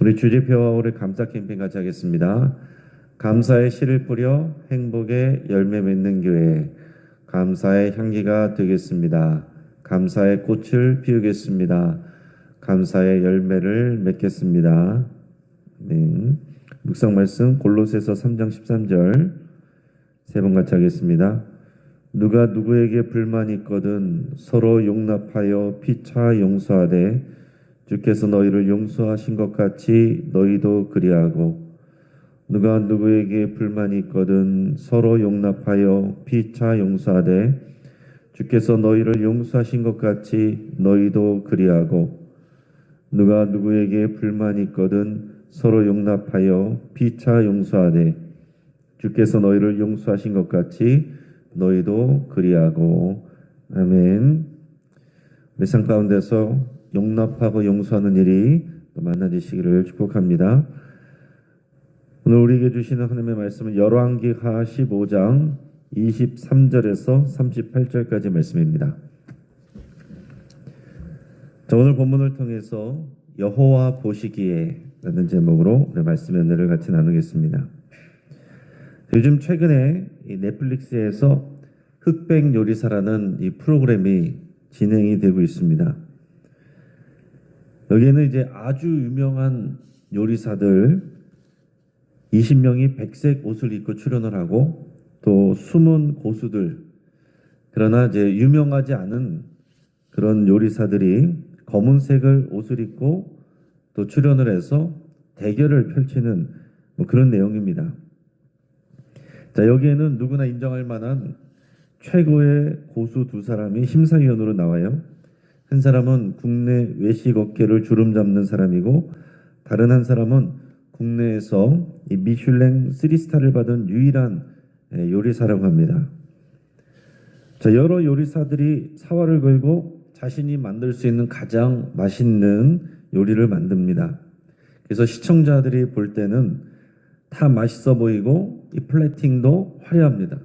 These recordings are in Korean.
우리 주제표와 올해 감사 캠페인 같이 하겠습니다. 감사의 씨를 뿌려 행복의 열매 맺는 교회, 감사의 향기가 되겠습니다. 감사의 꽃을 피우겠습니다. 감사의 열매를 맺겠습니다. 네. 묵상 말씀 골로새서 3장 13절 세 번 같이 하겠습니다. 누가 누구에게 불만이 있거든 서로 용납하여 피차 용서하되 주께서 너희를 용서하신 것 같이 너희도 그리하고, 누가 누구에게 불만이 있거든 서로 용납하여 피차 용서하되 주께서 너희를 용서하신 것 같이 너희도 그리하고, 누가 누구에게 불만이 있거든 서로 용납하여 피차 용서하되 주께서 너희를 용서하신 것 같이 너희도 그리하고. 아멘. 우리 삶 가운데서 용납하고 용서하는 일이 많아지시기를 축복합니다. 오늘 우리에게 주시는 하나님의 말씀은 열왕기하 15장 23절에서 38절까지 말씀입니다. 자, 오늘 본문을 통해서 여호와 보시기에 라는 제목으로 오늘 말씀의 은혜를 같이 나누겠습니다. 요즘 최근에 이 넷플릭스에서 흑백 요리사라는 이 프로그램이 진행이 되고 있습니다. 여기에는 이제 아주 유명한 요리사들 20명이 백색 옷을 입고 출연을 하고, 또 숨은 고수들, 그러나 이제 유명하지 않은 그런 요리사들이 검은색을 옷을 입고 또 출연을 해서 대결을 펼치는 그런 내용입니다. 자, 여기에는 누구나 인정할 만한 최고의 고수 두 사람이 심사위원으로 나와요. 한 사람은 국내 외식 업계를 주름잡는 사람이고, 다른 한 사람은 국내에서 이 미슐랭 3스타를 받은 유일한 요리사라고 합니다. 자, 여러 요리사들이 사활을 걸고 자신이 만들 수 있는 가장 맛있는 요리를 만듭니다. 그래서 시청자들이 볼 때는 다 맛있어 보이고 이 플레이팅도 화려합니다.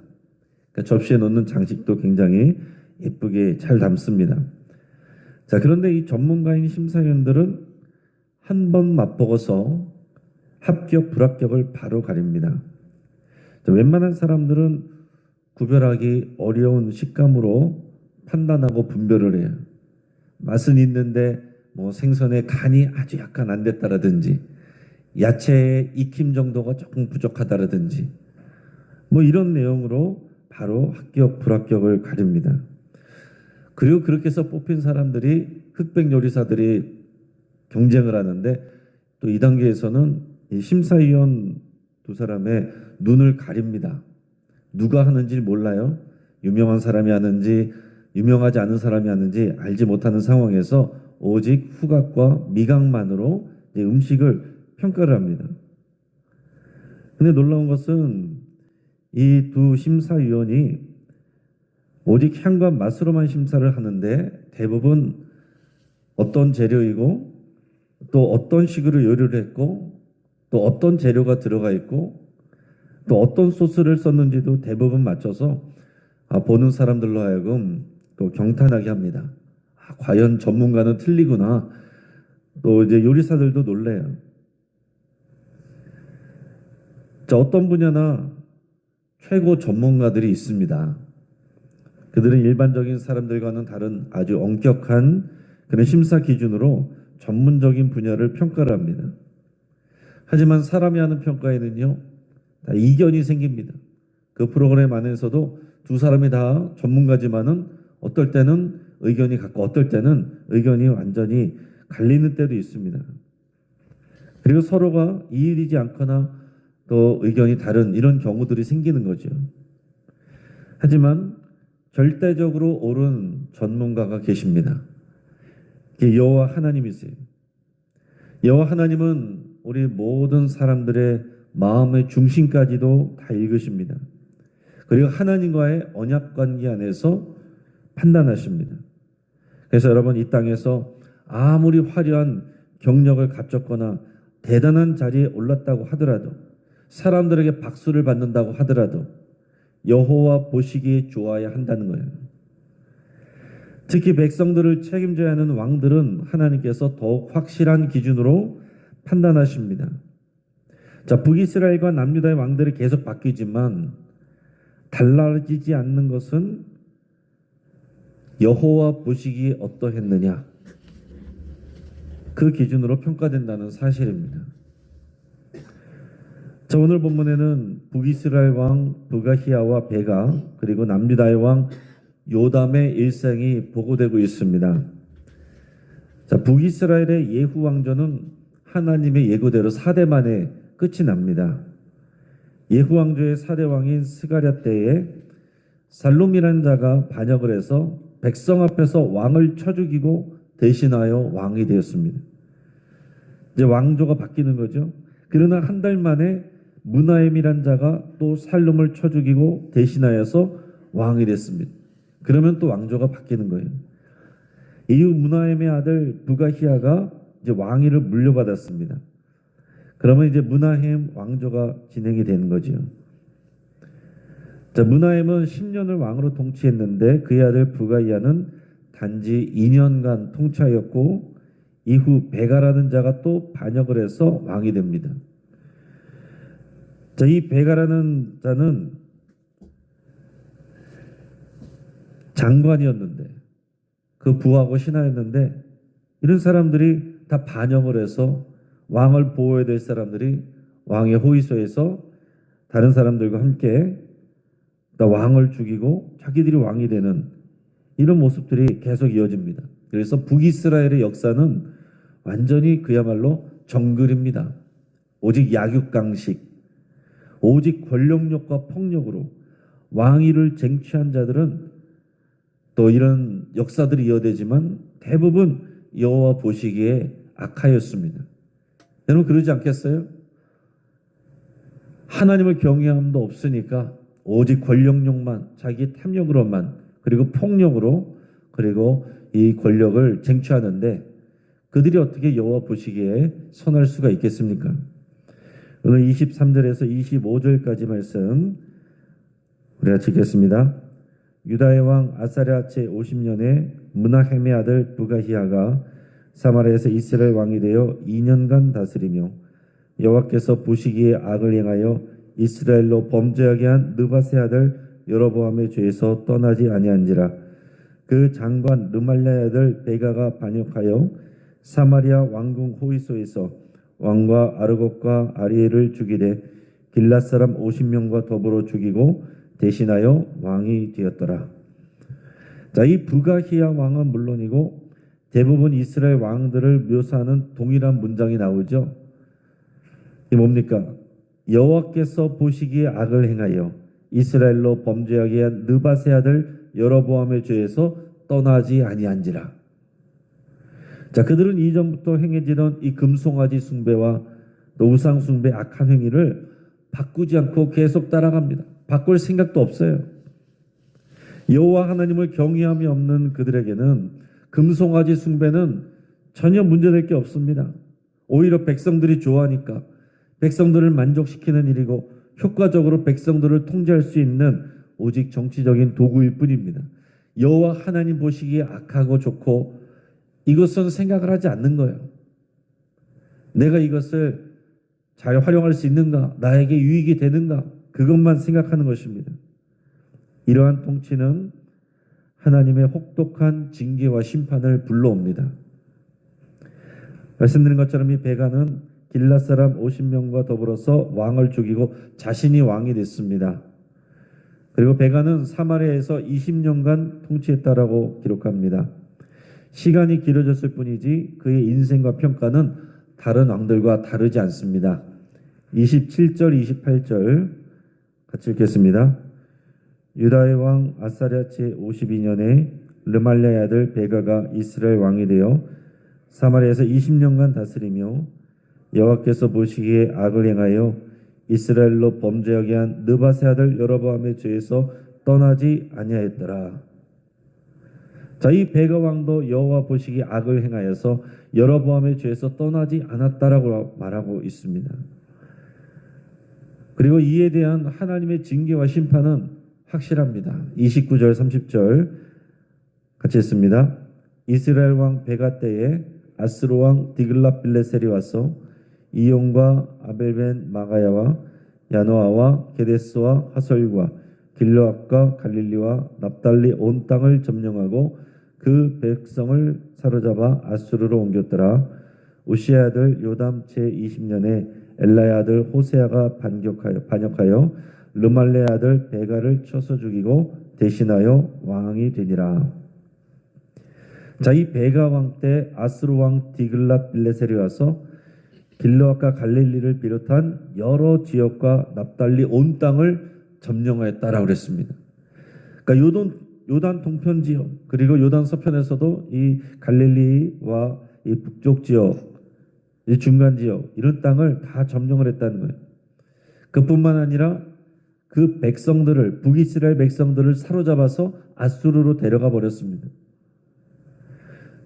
그러니까 접시에 놓는 장식도 굉장히 예쁘게 잘 담습니다. 자, 그런데 이 전문가인 심사위원들은 한 번 맛보고서 합격, 불합격을 바로 가립니다. 자, 웬만한 사람들은 구별하기 어려운 식감으로 판단하고 분별을 해요. 맛은 있는데 생선의 간이 아주 약간 안 됐다라든지, 야채의 익힘 정도가 조금 부족하다라든지, 이런 내용으로 바로 합격, 불합격을 가립니다. 그리고 그렇게 해서 뽑힌 사람들이 흑백 요리사들이 경쟁을 하는데, 또 2단계에서는 이 심사위원 두 사람의 눈을 가립니다. 누가 하는지 몰라요. 유명한 사람이 하는지 유명하지 않은 사람이 하는지 알지 못하는 상황에서 오직 후각과 미각만으로 음식을 평가를 합니다. 근데 놀라운 것은 이 두 심사위원이 오직 향과 맛으로만 심사를 하는데, 대부분 어떤 재료이고 또 어떤 식으로 요리를 했고 또 어떤 재료가 들어가 있고 또 어떤 소스를 썼는지도 대부분 맞춰서 보는 사람들로 하여금 또 경탄하게 합니다. 과연 전문가는 틀리구나. 또 이제 요리사들도 놀래요. 자, 어떤 분야나 최고 전문가들이 있습니다. 그들은 일반적인 사람들과는 다른 아주 엄격한 그런 심사 기준으로 전문적인 분야를 평가를 합니다. 하지만 사람이 하는 평가에는요, 다 이견이 생깁니다. 그 프로그램 안에서도 두 사람이 다 전문가지만은 어떨 때는 의견이 같고 어떨 때는 의견이 완전히 갈리는 때도 있습니다. 그리고 서로가 이해되지 않거나 또 의견이 다른 이런 경우들이 생기는 거죠. 하지만 절대적으로 옳은 전문가가 계십니다. 그게 여호와 하나님이세요. 여호와 하나님은 우리 모든 사람들의 마음의 중심까지도 다 읽으십니다. 그리고 하나님과의 언약 관계 안에서 판단하십니다. 그래서 여러분, 이 땅에서 아무리 화려한 경력을 갖췄거나 대단한 자리에 올랐다고 하더라도, 사람들에게 박수를 받는다고 하더라도 여호와 보시기에 좋아야 한다는 거예요. 특히 백성들을 책임져야 하는 왕들은 하나님께서 더욱 확실한 기준으로 판단하십니다. 자, 북이스라엘과 남유다의 왕들이 계속 바뀌지만 달라지지 않는 것은 여호와 보시기에 어떠했느냐, 그 기준으로 평가된다는 사실입니다. 자, 오늘 본문에는 북이스라엘 왕 부가히야와 베가, 그리고 남유다의 왕 요담의 일생이 보고되고 있습니다. 자, 북이스라엘의 예후 왕조는 하나님의 예고대로 4대 만에 끝이 납니다. 예후 왕조의 4대 왕인 스가랴 때에 살룸이라는 자가 반역을 해서 백성 앞에서 왕을 쳐 죽이고 대신하여 왕이 되었습니다. 이제 왕조가 바뀌는 거죠. 그러나 한 달 만에 무나엠이라는 자가 또 살룸을 쳐 죽이고 대신하여서 왕이 됐습니다. 그러면 또 왕조가 바뀌는 거예요. 이후 무나엠의 아들 부가히야가 이제 왕위를 물려받았습니다. 그러면 이제 무나엠 왕조가 진행이 되는 거죠. 자, 무나엠은 10년을 왕으로 통치했는데 그의 아들 부가히야는 단지 2년간 통치하였고 이후 베가라는 자가 또 반역을 해서 왕이 됩니다. 자, 이 베가라는 자는 장관이었는데, 그 부하고 신하였는데, 이런 사람들이 다 반역을 해서 왕을 보호해야 될 사람들이 왕의 호위소에서 다른 사람들과 함께 왕을 죽이고 자기들이 왕이 되는 이런 모습들이 계속 이어집니다. 그래서 북이스라엘의 역사는 완전히 그야말로 정글입니다. 오직 약육강식, 오직 권력욕과 폭력으로 왕위를 쟁취한 자들은 또 이런 역사들이 이어되지만 대부분 여호와 보시기에 악하였습니다. 여러분 그러지 않겠어요? 하나님을 경외함도 없으니까 오직 권력욕만, 자기 탐욕으로만, 그리고 폭력으로, 그리고 이 권력을 쟁취하는데 그들이 어떻게 여호와 보시기에 선할 수가 있겠습니까? 오늘 23절에서 25절까지 말씀 우리가 읽겠습니다. 유다의 왕 아사랴 제50년에 무나헴의 아들 부가히야가 사마리아에서 이스라엘 왕이 되어 2년간 다스리며 여호와께서 보시기에 악을 행하여 이스라엘로 범죄하게 한 느밧의 아들 여로보암의 죄에서 떠나지 아니한지라. 그 장관 르말랴의 아들 베가가 반역하여 사마리아 왕궁 호위소에서 왕과 아르곱과 아리엘을 죽이되 길랏 사람 50명과 더불어 죽이고 대신하여 왕이 되었더라. 자, 이 부가히야 왕은 물론이고 대부분 이스라엘 왕들을 묘사하는 동일한 문장이 나오죠. 이게 뭡니까? 여호와께서 보시기에 악을 행하여 이스라엘로 범죄하게 한 느밧의 아들 여로보암의 죄에서 떠나지 아니한지라. 자, 그들은 이전부터 행해지던 이 금송아지 숭배와 또 우상 숭배 악한 행위를 바꾸지 않고 계속 따라갑니다. 바꿀 생각도 없어요. 여호와 하나님을 경외함이 없는 그들에게는 금송아지 숭배는 전혀 문제될 게 없습니다. 오히려 백성들이 좋아하니까 백성들을 만족시키는 일이고 효과적으로 백성들을 통제할 수 있는 오직 정치적인 도구일 뿐입니다. 여호와 하나님 보시기에 악하고 좋고 이것은 생각을 하지 않는 거예요. 내가 이것을 잘 활용할 수 있는가? 나에게 유익이 되는가? 그것만 생각하는 것입니다. 이러한 통치는 하나님의 혹독한 징계와 심판을 불러옵니다. 말씀드린 것처럼 이 베가는 길랏 사람 50명과 더불어서 왕을 죽이고 자신이 왕이 됐습니다. 그리고 베가는 사마리아에서 20년간 통치했다라고 기록합니다. 시간이 길어졌을 뿐이지 그의 인생과 평가는 다른 왕들과 다르지 않습니다. 27절, 28절 같이 읽겠습니다. 유다의 왕 아사랴 제52년에 르말랴의 아들 베가가 이스라엘 왕이 되어 사마리아에서 20년간 다스리며 여호와께서 보시기에 악을 행하여 이스라엘로 범죄하게 한 느밧의 아들 여로보암의 죄에서 떠나지 아니하였더라. 자, 이 베가 왕도 여호와 보시기에 악을 행하여서 여로보암의 죄에서 떠나지 않았다라고 말하고 있습니다. 그리고 이에 대한 하나님의 징계와 심판은 확실합니다. 29절 30절 같이 읽습니다. 이스라엘 왕 베가 때에 아스로 왕 디글랏빌레셀이 와서 이용과 아벨벤 마가야와 야노아와 게데스와 하솔과 길르앗과 갈릴리와 납달리 온 땅을 점령하고 그 백성을 사로잡아 아수르로 옮겼더라. 우시야 아들 요담 제20년에 엘라의 아들 호세아가 반역하여 르말레 아들 베가를 쳐서 죽이고 대신하여 왕이 되니라. 자, 이 베가 왕 때 아수르 왕 디글랏 빌레셀이 와서 길르앗과 갈릴리를 비롯한 여러 지역과 납달리 온 땅을 점령하였다라고 그랬습니다. 그러니까 요단 동편 지역 그리고 요단 서편에서도 이 갈릴리와 이 북쪽 지역, 이 중간 지역 이런 땅을 다 점령을 했다는 거예요. 그뿐만 아니라 그 백성들을 북이스라엘 백성들을 사로잡아서 아수르로 데려가 버렸습니다.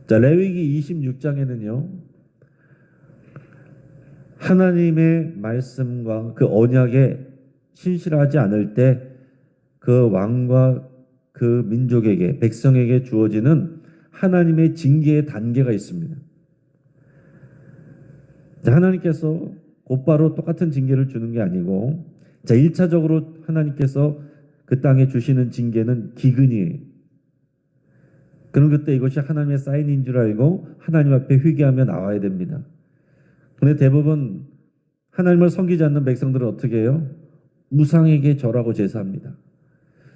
자, 레위기 26장에는요. 하나님의 말씀과 그 언약에 신실하지 않을 때 그 왕과 그 민족에게 백성에게 주어지는 하나님의 징계의 단계가 있습니다. 자, 하나님께서 곧바로 똑같은 징계를 주는 게 아니고 자, 1차적으로 하나님께서 그 땅에 주시는 징계는 기근이에요. 그럼 그때 이것이 하나님의 사인인 줄 알고 하나님 앞에 회개하며 나와야 됩니다. 근데 대부분 하나님을 섬기지 않는 백성들은 어떻게 해요? 우상에게 절하고 제사합니다.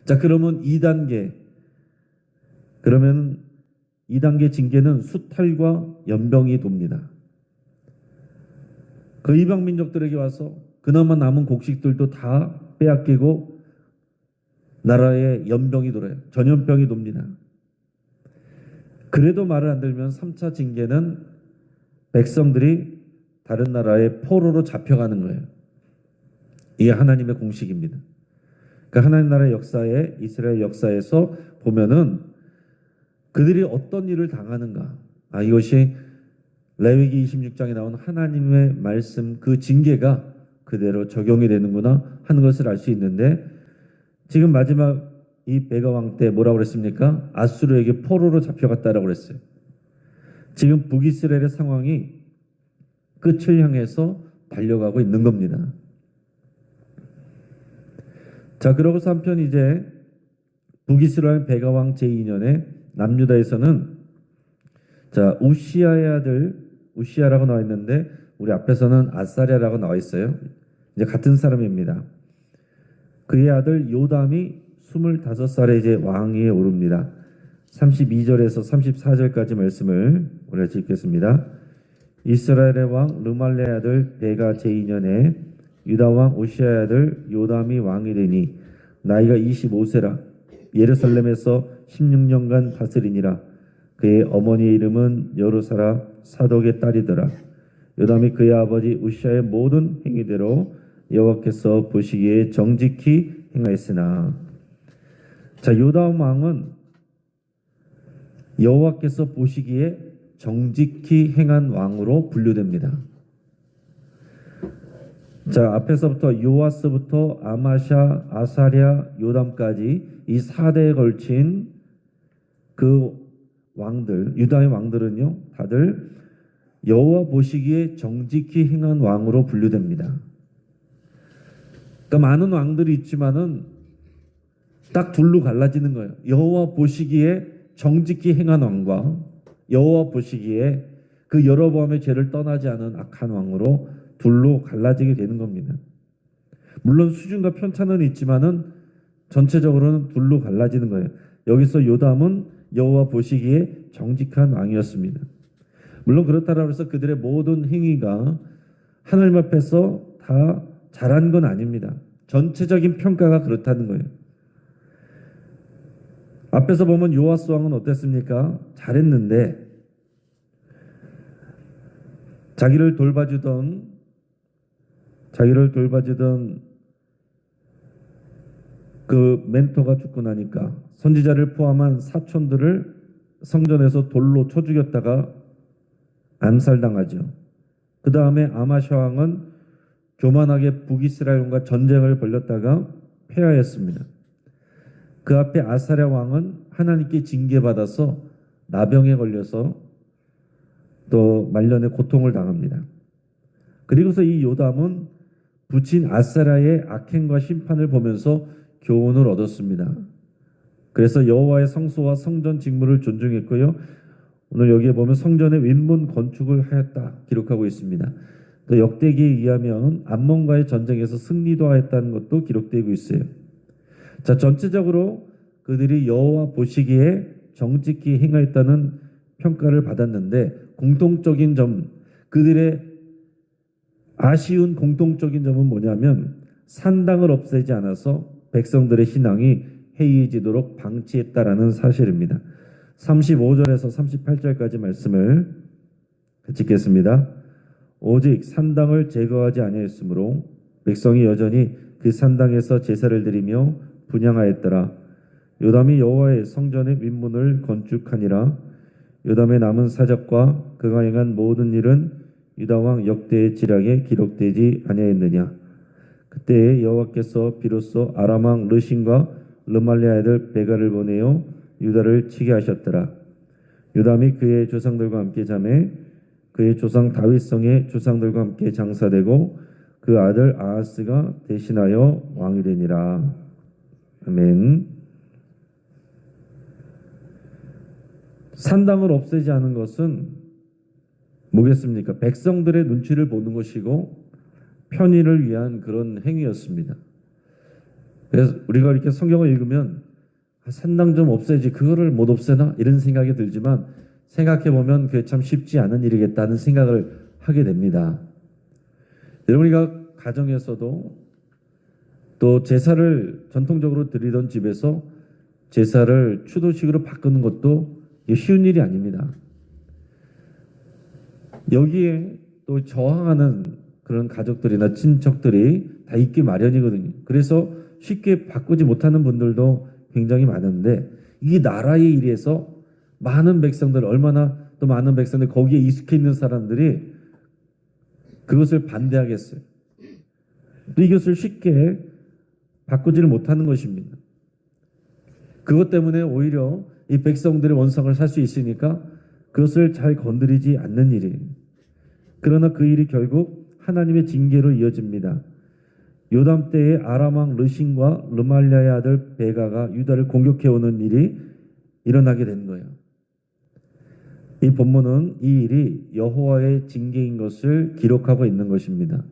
자, 그러면 2단계. 그러면 2단계 징계는 수탈과 연병이 돕니다. 그 이방 민족들에게 와서 그나마 남은 곡식들도 다 빼앗기고 나라에 연병이 돌아요. 전염병이 돕니다. 그래도 말을 안 들으면 3차 징계는 백성들이 다른 나라의 포로로 잡혀가는 거예요. 이게 하나님의 공식입니다. 그 하나님 나라의 역사에 이스라엘 역사에서 보면은 그들이 어떤 일을 당하는가. 이것이 레위기 26장에 나온 하나님의 말씀 그 징계가 그대로 적용이 되는구나 하는 것을 알 수 있는데 지금 마지막 이 베가 왕 때 뭐라고 그랬습니까? 아수르에게 포로로 잡혀갔다라고 그랬어요. 지금 북이스라엘의 상황이 끝을 향해서 달려가고 있는 겁니다. 자, 그러고서 한편 이제 북이스라엘 베가 왕 제2년에 남유다에서는 자, 우시야의 아들 우시야라고 나와 있는데 우리 앞에서는 아사랴라고 나와 있어요. 이제 같은 사람입니다. 그의 아들 요담이 25살에 이제 왕위에 오릅니다. 32절에서 34절까지 말씀을 우리가 읽겠습니다. 이스라엘의 왕 르말레 아들 베가 제2년에 유다 왕 오시아의 아들 요담이 왕이 되니 나이가 25세라 예루살렘에서 16년간 다스리니라. 그의 어머니의 이름은 여루사라 사독의 딸이더라. 요담이 그의 아버지 우시아의 모든 행위대로 여호와께서 보시기에 정직히 행하였으나 자, 요담 왕은 여호와께서 보시기에 정직히 행한 왕으로 분류됩니다. 자, 앞에서부터 요아스부터 아마샤, 아사랴, 요담까지 이 4대에 걸친 그 왕들, 유다의 왕들은요, 다들 여호와 보시기에 정직히 행한 왕으로 분류됩니다. 그러니까 많은 왕들이 있지만은 딱 둘로 갈라지는 거예요. 여호와 보시기에 정직히 행한 왕과 여호와 보시기에 그 여로보암의 죄를 떠나지 않은 악한 왕으로 둘로 갈라지게 되는 겁니다. 물론 수준과 편차는 있지만은 전체적으로는 둘로 갈라지는 거예요. 여기서 요담은 여호와 보시기에 정직한 왕이었습니다. 물론 그렇다고 해서 그들의 모든 행위가 하나님 앞에서 다 잘한 건 아닙니다. 전체적인 평가가 그렇다는 거예요. 앞에서 보면 요아스 왕은 어땠습니까? 잘했는데 자기를 돌봐주던 그 멘토가 죽고 나니까 선지자를 포함한 사촌들을 성전에서 돌로 쳐 죽였다가 암살당하죠. 그 다음에 아마샤 왕은 교만하게 북이스라엘과 전쟁을 벌였다가 패하였습니다. 그 앞에 아사랴 왕은 하나님께 징계받아서 나병에 걸려서 또 말년에 고통을 당합니다. 그리고서 이 요담은 부친 아사랴의 악행과 심판을 보면서 교훈을 얻었습니다. 그래서 여호와의 성소와 성전 직무를 존중했고요. 오늘 여기에 보면 성전의 윗문 건축을 하였다 기록하고 있습니다. 또 역대기에 의하면 암몬과의 전쟁에서 승리도 하였다는 것도 기록되고 있어요. 자, 전체적으로 그들이 여호와 보시기에 정직히 행하였다는 평가를 받았는데 공통적인 점, 그들의 아쉬운 공통적인 점은 뭐냐면 산당을 없애지 않아서 백성들의 신앙이 해이해지도록 방치했다라는 사실입니다. 35절에서 38절까지 말씀을 읽겠습니다. 오직 산당을 제거하지 아니하였으므로 백성이 여전히 그 산당에서 제사를 드리며 분향하였더라. 요담이 여호와의 성전의 윗문을 건축하니라. 요담의 남은 사적과 그가 행한 모든 일은 유다 왕 역대의 지략에 기록되지 아니하였느냐. 그때 여호와께서 비로소 아람 왕 르신과 르말리아 아들 베가를 보내어 유다를 치게 하셨더라. 요담이 그의 조상들과 함께 잠에 그의 조상 다윗성의 조상들과 함께 장사되고 그 아들 아하스가 대신하여 왕이 되니라. 아멘. 산당을 없애지 않은 것은 뭐겠습니까? 백성들의 눈치를 보는 것이고 편의를 위한 그런 행위였습니다. 그래서 우리가 이렇게 성경을 읽으면 산당 좀 없애지 그거를 못 없애나? 이런 생각이 들지만 생각해보면 그게 참 쉽지 않은 일이겠다는 생각을 하게 됩니다. 우리가 가정에서도 또 제사를 전통적으로 드리던 집에서 제사를 추도식으로 바꾸는 것도 쉬운 일이 아닙니다. 여기에 또 저항하는 그런 가족들이나 친척들이 다 있기 마련이거든요. 그래서 쉽게 바꾸지 못하는 분들도 굉장히 많은데 이 나라의 일에서 많은 백성들, 얼마나 또 많은 백성들, 거기에 익숙해 있는 사람들이 그것을 반대하겠어요. 또 이것을 쉽게 바꾸지를 못하는 것입니다. 그것 때문에 오히려 이 백성들의 원성을 살 수 있으니까 그것을 잘 건드리지 않는 일이에요. 그러나 그 일이 결국 하나님의 징계로 이어집니다. 요담 때에 아람 왕 르신과 르말리아의 아들 베가가 유다를 공격해오는 일이 일어나게 된 거예요. 이 본문은 이 일이 여호와의 징계인 것을 기록하고 있는 것입니다.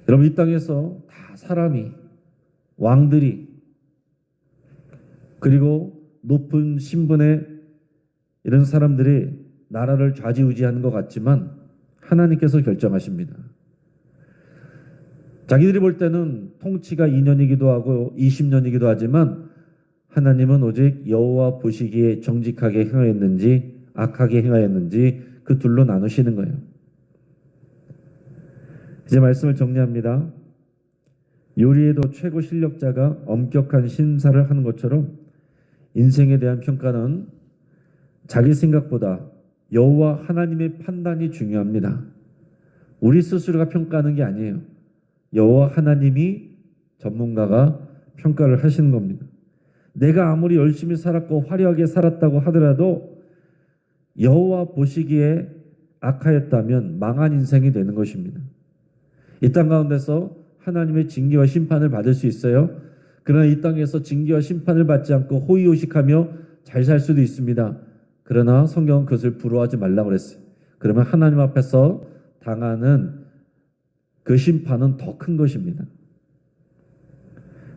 여러분, 이 땅에서 다 사람이, 왕들이, 그리고 높은 신분의 이런 사람들이 나라를 좌지우지하는 것 같지만 하나님께서 결정하십니다. 자기들이 볼 때는 통치가 2년이기도 하고 20년이기도 하지만 하나님은 오직 여호와 보시기에 정직하게 행하였는지 악하게 행하였는지 그 둘로 나누시는 거예요. 이제 말씀을 정리합니다. 요리에도 최고 실력자가 엄격한 심사를 하는 것처럼 인생에 대한 평가는 자기 생각보다 여호와 하나님의 판단이 중요합니다. 우리 스스로가 평가하는 게 아니에요. 여호와 하나님이 전문가가 평가를 하시는 겁니다. 내가 아무리 열심히 살았고 화려하게 살았다고 하더라도 여호와 보시기에 악하였다면 망한 인생이 되는 것입니다. 이 땅 가운데서 하나님의 징계와 심판을 받을 수 있어요. 그러나 이 땅에서 징계와 심판을 받지 않고 호의호식하며 잘 살 수도 있습니다. 그러나 성경은 그것을 부러워하지 말라고 그랬어요. 그러면 하나님 앞에서 당하는 그 심판은 더 큰 것입니다.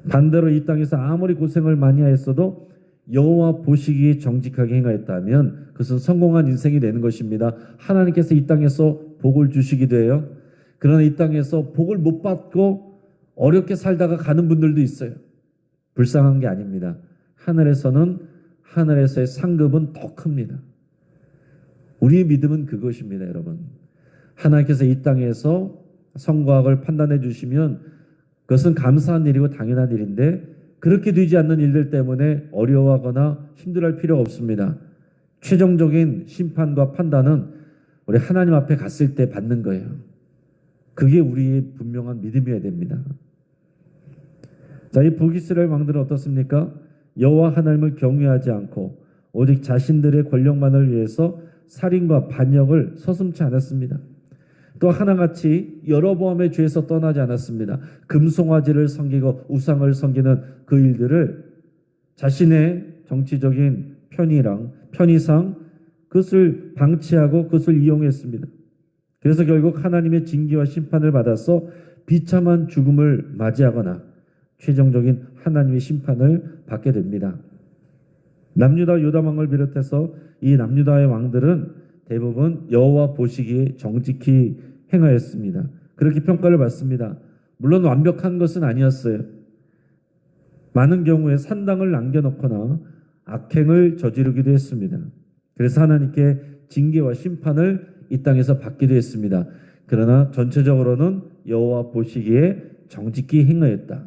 반대로 이 땅에서 아무리 고생을 많이 하였어도 여호와 보시기에 정직하게 행하였다면 그것은 성공한 인생이 되는 것입니다. 하나님께서 이 땅에서 복을 주시기도 해요. 그러나 이 땅에서 복을 못 받고 어렵게 살다가 가는 분들도 있어요. 불쌍한 게 아닙니다. 하늘에서의 상급은 더 큽니다. 우리의 믿음은 그것입니다, 여러분. 하나님께서 이 땅에서 선과 악을 판단해 주시면 그것은 감사한 일이고 당연한 일인데 그렇게 되지 않는 일들 때문에 어려워하거나 힘들어할 필요가 없습니다. 최종적인 심판과 판단은 우리 하나님 앞에 갔을 때 받는 거예요. 그게 우리의 분명한 믿음이어야 됩니다. 자, 이 북이스라엘 왕들은 어떻습니까? 여호와 하나님을 경외하지 않고 오직 자신들의 권력만을 위해서 살인과 반역을 서슴지 않았습니다. 또 하나같이 여로보암의 죄에서 떠나지 않았습니다. 금송아지를 섬기고 우상을 섬기는 그 일들을 자신의 정치적인 편의상 그것을 방치하고 그것을 이용했습니다. 그래서 결국 하나님의 징계와 심판을 받아서 비참한 죽음을 맞이하거나 최종적인 하나님의 심판을 받게 됩니다. 남유다 요담왕을 비롯해서 이 남유다의 왕들은 대부분 여호와 보시기에 정직히 행하였습니다. 그렇게 평가를 받습니다. 물론 완벽한 것은 아니었어요. 많은 경우에 산당을 남겨놓거나 악행을 저지르기도 했습니다. 그래서 하나님께 징계와 심판을 이 땅에서 받기도 했습니다. 그러나 전체적으로는 여호와 보시기에 정직히 행하였다.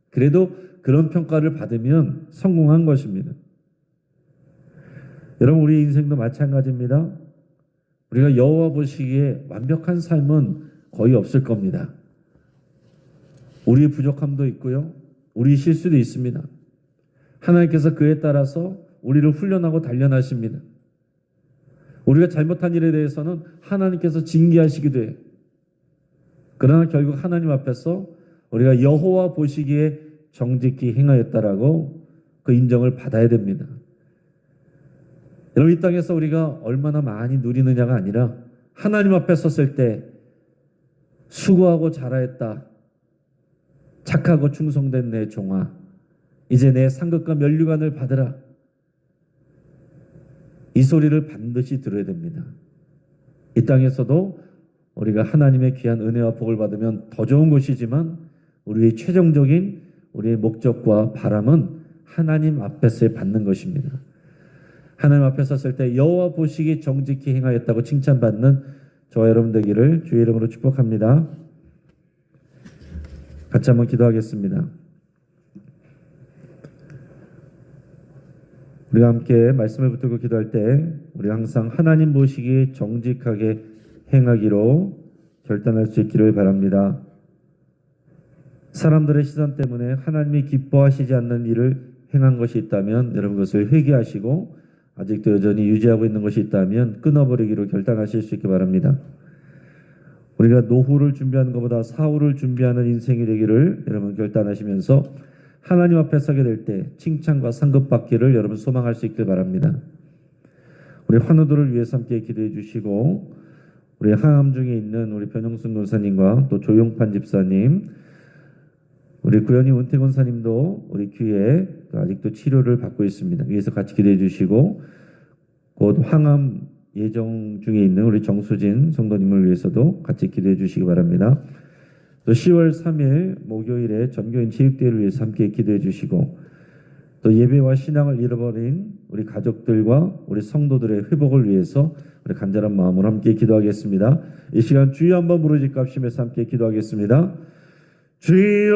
그래도 그런 평가를 받으면 성공한 것입니다. 여러분, 우리 인생도 마찬가지입니다. 우리가 여호와 보시기에 완벽한 삶은 거의 없을 겁니다. 우리의 부족함도 있고요. 우리 실수도 있습니다. 하나님께서 그에 따라서 우리를 훈련하고 단련하십니다. 우리가 잘못한 일에 대해서는 하나님께서 징계하시기도 해요. 그러나 결국 하나님 앞에서 우리가 여호와 보시기에 정직히 행하였다라고 그 인정을 받아야 됩니다. 여러분, 이 땅에서 우리가 얼마나 많이 누리느냐가 아니라 하나님 앞에 섰을 때 수고하고 잘하였다. 착하고 충성된 내 종아, 이제 내 상급과 면류관을 받으라. 이 소리를 반드시 들어야 됩니다. 이 땅에서도 우리가 하나님의 귀한 은혜와 복을 받으면 더 좋은 것이지만 우리의 최종적인 우리의 목적과 바람은 하나님 앞에서 받는 것입니다. 하나님 앞에 섰을 때 여호와 보시기 정직히 행하였다고 칭찬받는 저와 여러분 되기를 주의 이름으로 축복합니다. 같이 한번 기도하겠습니다. 우리가 함께 말씀을 붙들고 기도할 때 우리 항상 하나님 보시기에 정직하게 행하기로 결단할 수 있기를 바랍니다. 사람들의 시선 때문에 하나님이 기뻐하시지 않는 일을 행한 것이 있다면 여러분 그것을 회개하시고 아직도 여전히 유지하고 있는 것이 있다면 끊어버리기로 결단하실 수 있기 바랍니다. 우리가 노후를 준비하는 것보다 사후를 준비하는 인생이 되기를 여러분 결단하시면서 하나님 앞에 서게 될 때 칭찬과 상급받기를 여러분 소망할 수 있길 바랍니다. 우리 환우들을 위해서 함께 기도해 주시고 우리 항암 중에 있는 우리 변영순 권사님과 또 조용판 집사님, 우리 구현이 은퇴 권사님도 우리 귀에 아직도 치료를 받고 있습니다. 위에서 같이 기도해 주시고 곧 항암 예정 중에 있는 우리 정수진 성도님을 위해서도 같이 기도해 주시기 바랍니다. 또 10월 3일 목요일에 전교인 체육대회를 위해서 함께 기도해 주시고 또 예배와 신앙을 잃어버린 우리 가족들과 우리 성도들의 회복을 위해서 우리 간절한 마음으로 함께 기도하겠습니다. 이 시간 주여 한번 부르짖고 합심해서 함께 기도하겠습니다. 주여.